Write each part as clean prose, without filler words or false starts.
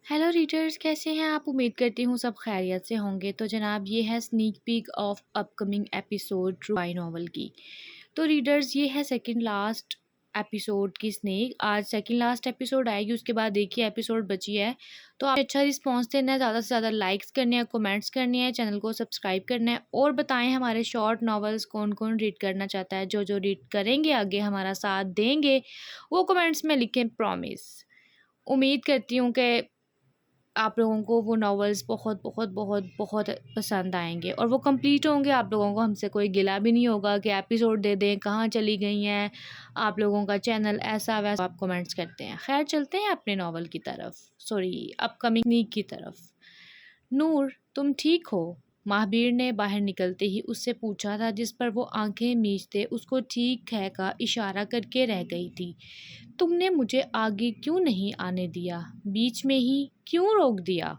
Hello readers, कैसे हैं आप? उम्मीद करती हूँ सब खैरियत से होंगे। तो जनाब, ये है sneak peek of upcoming episode true bye novel की। तो रीडर्स, ये है सेकंड लास्ट एपिसोड की स्नेक। आज सेकंड लास्ट एपिसोड आएगी, उसके बाद देखिए एपिसोड बची है। तो आप अच्छा रिस्पॉन्स देना है, ज़्यादा से ज़्यादा लाइक्स करने हैं, कमेंट्स करने हैं, चैनल को सब्सक्राइब करना है और बताएं हमारे शॉर्ट नॉवेल्स कौन कौन रीड करना चाहता है। जो जो रीड करेंगे आगे हमारा साथ देंगे वो कमेंट्स में लिखें, प्रॉमिस। उम्मीद करती हूँ कि आप लोगों को वो नॉवेल्स बहुत बहुत बहुत बहुत पसंद आएंगे और वो कंप्लीट होंगे। आप लोगों को हमसे कोई गिला भी नहीं होगा कि एपिसोड दे दें, कहाँ चली गई हैं, आप लोगों का चैनल ऐसा वैसा आप कमेंट्स करते हैं। खैर, चलते हैं अपने नॉवल की तरफ, सॉरी अपकमिंग नीक की तरफ। नूर, तुम ठीक हो? महाबीर ने बाहर निकलते ही उससे पूछा था, जिस पर वो आंखें मीचते उसको ठीक है का इशारा करके रह गई थी। तुमने मुझे आगे क्यों नहीं आने दिया? बीच में ही क्यों रोक दिया?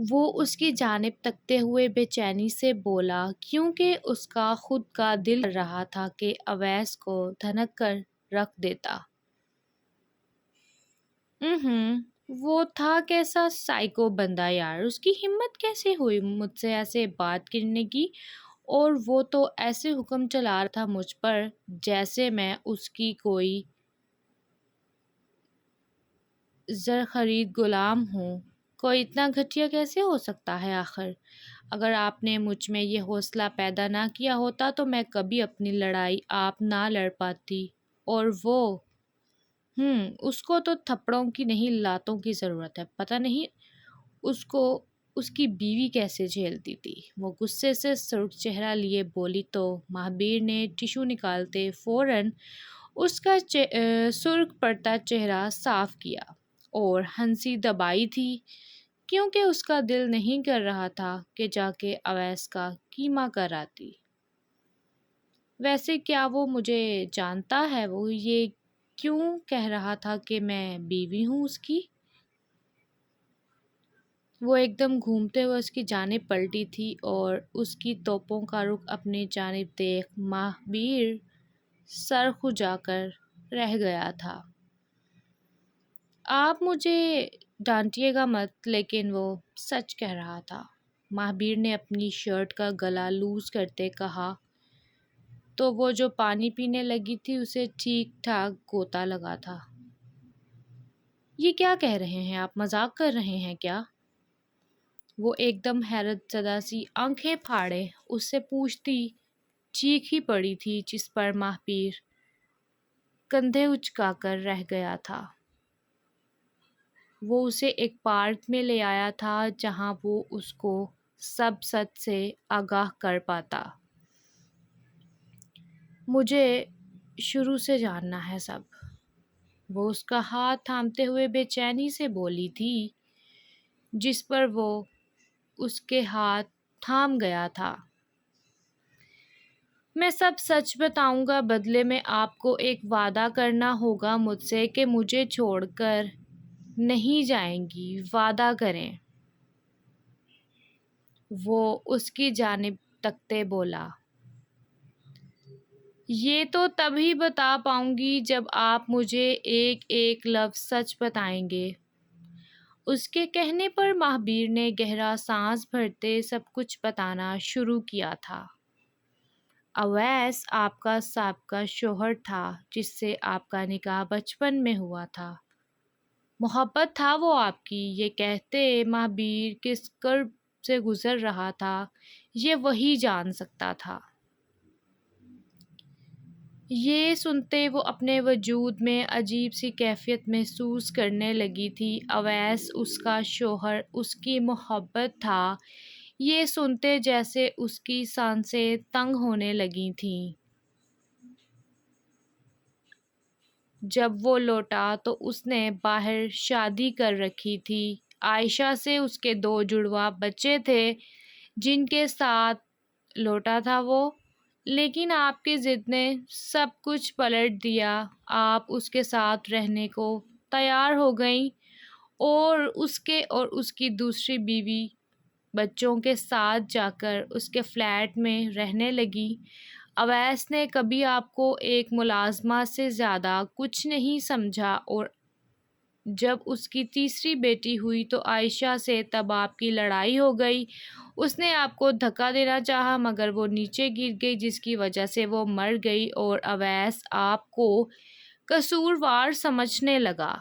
वो उसकी जानिब तकते हुए बेचैनी से बोला, क्योंकि उसका खुद का दिल कर रहा था कि अवैस को धनक कर रख देता। वो था कैसा साइको बंदा यार, उसकी हिम्मत कैसे हुई मुझसे ऐसे बात करने की? और वो तो ऐसे हुक्म चला रहा था मुझ पर जैसे मैं उसकी कोई ज़र खरीद गुलाम हूँ। कोई इतना घटिया कैसे हो सकता है आखिर? अगर आपने मुझ में ये हौसला पैदा ना किया होता तो मैं कभी अपनी लड़ाई आप ना लड़ पाती। और वो उसको तो थप्पड़ों की नहीं, लातों की ज़रूरत है। पता नहीं उसको उसकी बीवी कैसे झेलती थी। वो गुस्से से सुर्ख चेहरा लिए बोली तो महाबीर ने टिशू निकालते फ़ौरन उसका सुर्ख पड़ता चेहरा साफ किया और हंसी दबाई थी, क्योंकि उसका दिल नहीं कर रहा था कि जाके अवैस का कीमा कराती। वैसे क्या वो मुझे जानता है? वो ये क्यों कह रहा था कि मैं बीवी हूँ उसकी? वो एकदम घूमते हुए उसकी जानिब पलटी थी और उसकी तोपों का रुख अपनी जानिब देख महाबीर सर खुजाकर रह गया था। आप मुझे डांटिएगा मत, लेकिन वो सच कह रहा था। महाबीर ने अपनी शर्ट का गला लूज करते कहा तो वो जो पानी पीने लगी थी उसे ठीक ठाक गोता लगा था। ये क्या कह रहे हैं आप? मजाक कर रहे हैं क्या? वो एकदम हैरत ज़दा सी आंखें फाड़े उससे पूछती चीख ही पड़ी थी, जिस पर महाबीर कंधे उचकाकर रह गया था। वो उसे एक पार्क में ले आया था जहां वो उसको सब सच से आगाह कर पाता। मुझे शुरू से जानना है सब। वो उसका हाथ थामते हुए बेचैनी से बोली थी, जिस पर वो उसके हाथ थाम गया था। मैं सब सच बताऊंगा, बदले में आपको एक वादा करना होगा मुझसे कि मुझे छोड़कर नहीं जाएंगी। वादा करें। वो उसकी जानिब तकते बोला, ये तो तभी बता पाऊंगी जब आप मुझे एक एक लफ्ज़ सच बताएंगे। उसके कहने पर महाबीर ने गहरा सांस भरते सब कुछ बताना शुरू किया था। अवैस आपका साबका शौहर था, जिससे आपका निकाह बचपन में हुआ था। मोहब्बत था वो आपकी। ये कहते महाबीर किस कर्ब से गुजर रहा था, ये वही जान सकता था। ये सुनते वो अपने वजूद में अजीब सी कैफियत महसूस करने लगी थी। अवैस उसका शौहर, उसकी मोहब्बत था। ये सुनते जैसे उसकी सांसें तंग होने लगी थीं। जब वो लौटा तो उसने बाहर शादी कर रखी थी। आयशा से उसके 2 जुड़वा बच्चे थे, जिनके साथ लौटा था वो। लेकिन आपकी ज़िद ने सब कुछ पलट दिया। आप उसके साथ रहने को तैयार हो गई और उसकी दूसरी बीवी बच्चों के साथ जाकर उसके फ्लैट में रहने लगी। अवैस ने कभी आपको एक मुलाजमा से ज़्यादा कुछ नहीं समझा और جب اس کی تیسری بیٹی ہوئی تو عائشہ سے تب آپ کی لڑائی ہو گئی۔ اس نے آپ کو دھکا دینا چاہا مگر وہ نیچے گر گئی جس کی وجہ سے وہ مر گئی اور اویس آپ کو قصوروار سمجھنے لگا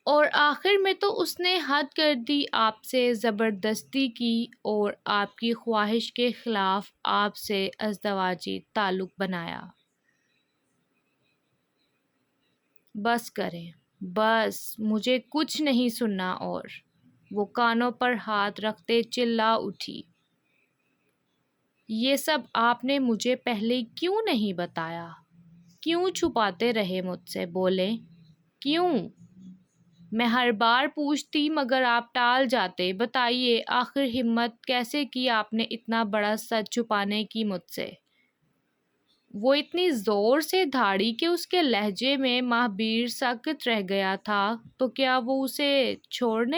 اور آخر میں تو اس نے حد کر دی، آپ سے زبردستی کی اور آپ کی خواہش کے خلاف آپ سے ازدواجی تعلق بنایا۔ بس کریں، بس مجھے کچھ نہیں سننا اور وہ کانوں پر ہاتھ رکھتے چلا اٹھی۔ یہ سب آپ نے مجھے پہلے کیوں نہیں بتایا؟ کیوں چھپاتے رہے مجھ سے؟ بولیں کیوں؟ میں ہر بار پوچھتی مگر آپ ٹال جاتے۔ بتائیے آخر ہمت کیسے کی آپ نے اتنا بڑا سچ چھپانے کی مجھ سے؟ وہ اتنی زور سے دھاڑی کہ اس کے لہجے میں مہابیر ساکت رہ گیا تھا۔ تو کیا وہ اسے چھوڑنے